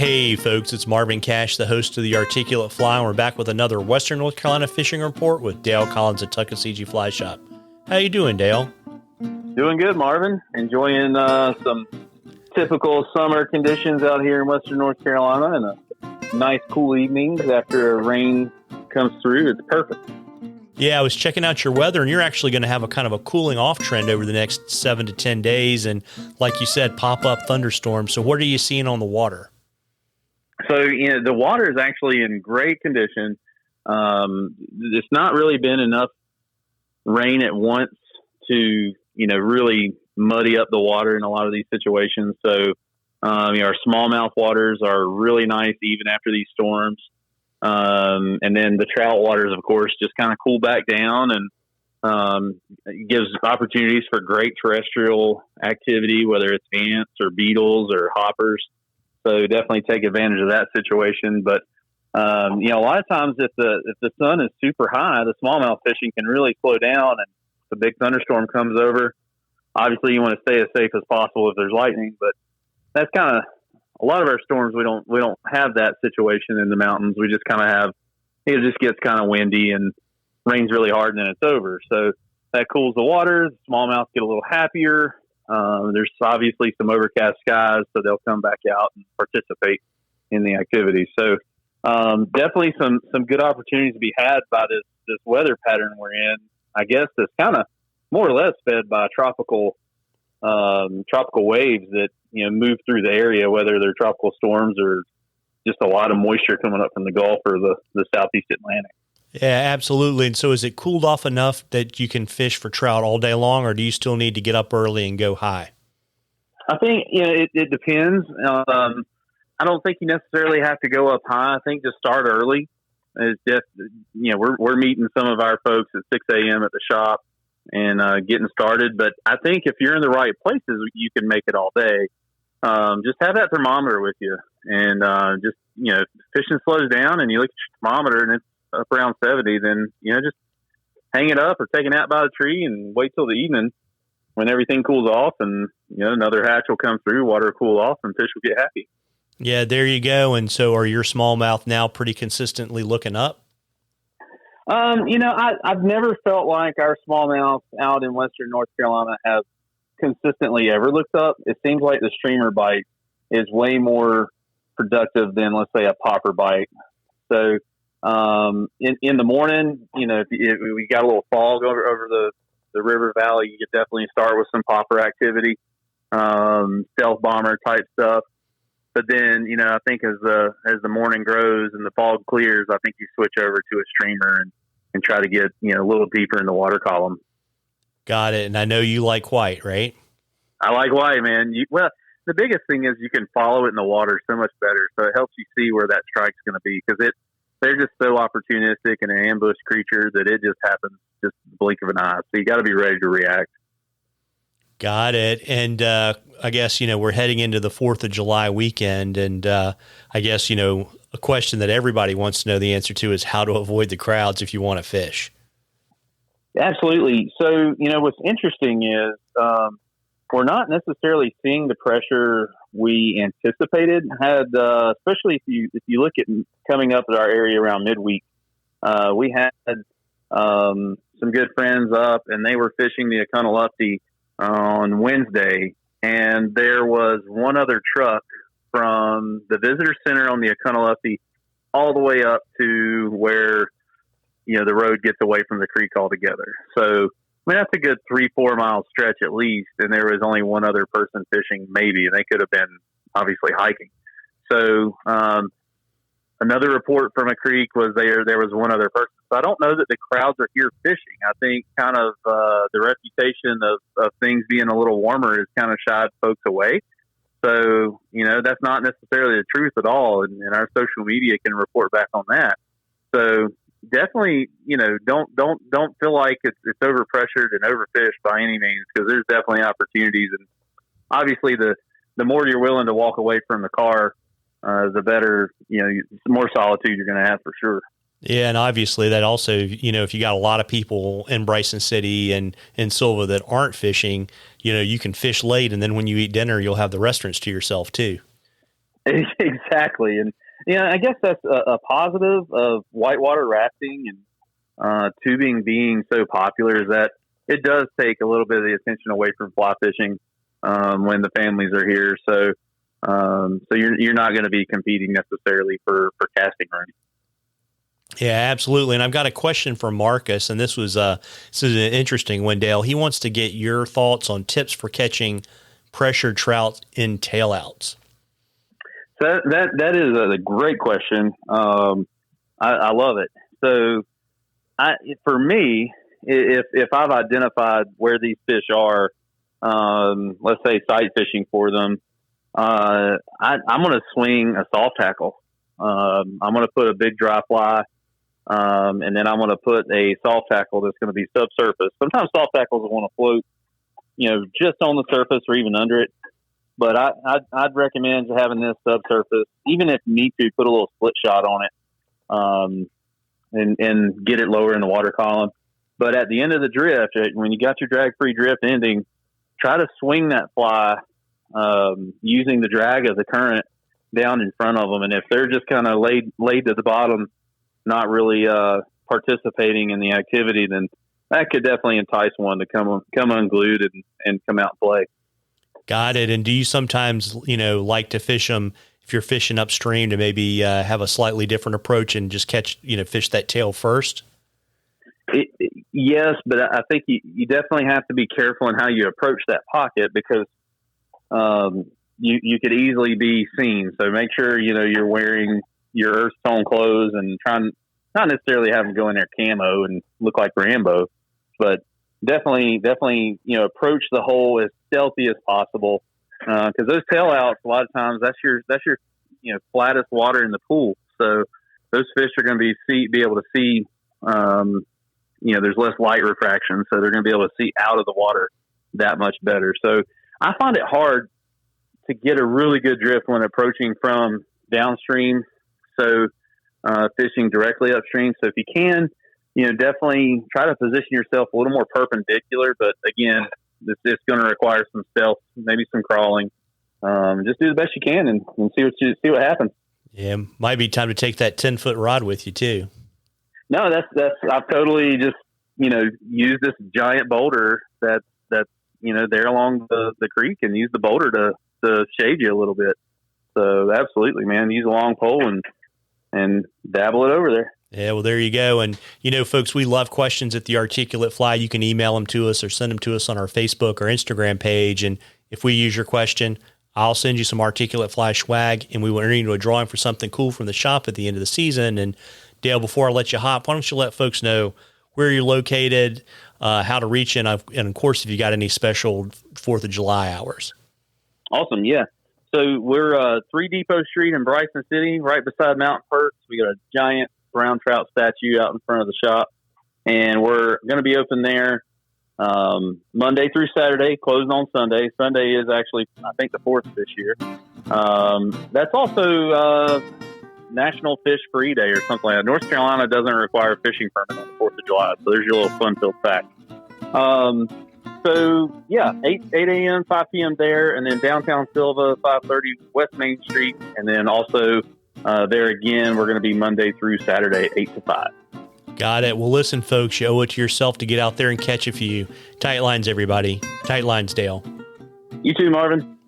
Hey folks, it's Marvin Cash, the host of the Articulate Fly, and we're back with another Western North Carolina fishing report with Dale Collins at Tuckaseegee Fly Shop. How you doing, Dale? Doing good, Marvin. Enjoying some typical summer conditions out here in Western North Carolina, and a nice cool evenings after rain comes through. It's perfect. Yeah, I was checking out your weather, and you're actually going to have a kind of a cooling off trend over the next 7 to 10 days, and like you said, pop-up thunderstorms. So what are you seeing on the water? So, the water is actually in great condition. It's not really been enough rain at once to, really muddy up the water in a lot of these situations. So, our smallmouth waters are really nice even after these storms. And then the trout waters, of course, just kind of cool back down and gives opportunities for great terrestrial activity, whether it's ants or beetles or hoppers. So definitely take advantage of that situation. But, a lot of times if the sun is super high, the smallmouth fishing can really slow down, and if a big thunderstorm comes over, obviously you want to stay as safe as possible if there's lightning, but that's kind of a lot of our storms. We don't have that situation in the mountains. We just kind of have, it just gets kind of windy and rains really hard and then it's over. So that cools the water. The smallmouth get a little happier. There's obviously some overcast skies, so they'll come back out and participate in the activity. So definitely some good opportunities to be had by this weather pattern we're in. I guess it's kind of more or less fed by tropical waves that move through the area, whether they're tropical storms or just a lot of moisture coming up from the Gulf or the Southeast Atlantic. Yeah, absolutely. And so is it cooled off enough that you can fish for trout all day long, or do you still need to get up early and go high? I think, it depends. I don't think you necessarily have to go up high. I think just start early. It's just, we're meeting some of our folks at 6 a.m. at the shop and getting started. But I think if you're in the right places, you can make it all day. Just have that thermometer with you, and just, if fishing slows down and you look at your thermometer and it's up around 70, then, just hang it up or take a nap by the tree and wait till the evening when everything cools off, and, another hatch will come through, water will cool off, and fish will get happy. Yeah, there you go. And so are your smallmouth now pretty consistently looking up? I've never felt like our smallmouth out in Western North Carolina have consistently ever looked up. It seems like the streamer bite is way more productive than, let's say, a popper bite. So in the morning, if we got a little fog over the river valley, you could definitely start with some popper activity, stealth bomber type stuff. But then, I think as the morning grows and the fog clears, I think you switch over to a streamer and try to get, a little deeper in the water column. Got it. And I know you like white, right? I like white, man. The biggest thing is you can follow it in the water so much better. So it helps you see where that strike's going to be, because they're just so opportunistic and an ambush creature that it just happens just the blink of an eye. So you got to be ready to react. Got it. And I guess, we're heading into the 4th of July weekend. And I guess, a question that everybody wants to know the answer to is how to avoid the crowds if you want to fish. Absolutely. So, what's interesting is we're not necessarily seeing the pressure we anticipated. Especially if you look at coming up at our area around midweek, we had some good friends up, and they were fishing the Acunnalufty on Wednesday, and there was one other truck from the visitor center on the Acunnalufty all the way up to where the road gets away from the creek altogether. So that's a good 3-4 mile stretch at least, and there was only one other person fishing, maybe, and they could have been obviously hiking. So another report from a creek was there was one other person. So I don't know that the crowds are here fishing. I think kind of the reputation of things being a little warmer has kind of shied folks away. So, that's not necessarily the truth at all. And our social media can report back on that. So definitely, don't feel like it's overpressured and overfished by any means, because there's definitely opportunities. And obviously the more you're willing to walk away from the car, the better, the more solitude you're going to have for sure. Yeah, and obviously that also, if you got a lot of people in Bryson City and in Silva that aren't fishing, you can fish late, and then when you eat dinner, you'll have the restaurants to yourself too. Exactly. And, I guess that's a positive of whitewater rafting and tubing being so popular, is that it does take a little bit of the attention away from fly fishing when the families are here. So you're not going to be competing necessarily for casting room. Yeah, absolutely. And I've got a question for Marcus, and this is an interesting one, Dale. He wants to get your thoughts on tips for catching pressured trout in tailouts. So that is a great question. I love it. So for me, if I've identified where these fish are, let's say sight fishing for them, I'm going to swing a soft tackle. I'm going to put a big dry fly, and then I'm going to put a soft tackle that's going to be subsurface. Sometimes soft tackles will want to float, just on the surface or even under it. But I'd recommend having this subsurface, even if you need to, put a little split shot on it, and get it lower in the water column. But at the end of the drift, when you got your drag-free drift ending, try to swing that fly using the drag of the current down in front of them. And if they're just kind of laid to the bottom, not really participating in the activity, then that could definitely entice one to come unglued and come out and play. Got it. And do you sometimes, like to fish them if you're fishing upstream to maybe have a slightly different approach and just catch, fish that tail first? Yes, but I think you definitely have to be careful in how you approach that pocket, because you could easily be seen. So make sure, you're wearing your earth tone clothes and trying not necessarily have them go in there camo and look like Rambo, but definitely, approach the hole as stealthy as possible. Cause those tail outs, a lot of times that's your, flattest water in the pool. So those fish are going to be able to see, there's less light refraction. So they're going to be able to see out of the water that much better. So I find it hard to get a really good drift when approaching from downstream. So, fishing directly upstream. So if you can, definitely try to position yourself a little more perpendicular. But again, it's going to require some stealth, maybe some crawling. Just do the best you can and see what happens. Yeah, might be time to take that 10-foot rod with you too. No, I've totally just used this giant boulder that's there along the creek, and use the boulder to shade you a little bit. So absolutely, man, use a long pole and dabble it over there. Yeah, well, there you go. And, folks, we love questions at the Articulate Fly. You can email them to us or send them to us on our Facebook or Instagram page. And if we use your question, I'll send you some Articulate Fly swag, and we will enter you into a drawing for something cool from the shop at the end of the season. And, Dale, before I let you hop, why don't you let folks know where you're located, how to reach you, and of course, if you got any special 4th of July hours. Awesome, yeah. So we're 3 Depot Street in Bryson City, right beside Mountain Perks. We got a giant brown trout statue out in front of the shop, and we're going to be open there Monday through Saturday, closing on Sunday. Sunday is actually, I think, the 4th this year. That's also National Fish Free Day or something like that. North Carolina doesn't require a fishing permit on the 4th of July, so there's your little fun-filled fact. So, yeah, 8 a.m., 5 p.m. there, and then downtown Silva, 530 West Main Street, and then also there again, we're going to be Monday through Saturday, 8 to 5. Got it. Well, listen, folks, you owe it to yourself to get out there and catch a few. Tight lines, everybody. Tight lines, Dale. You too, Marvin.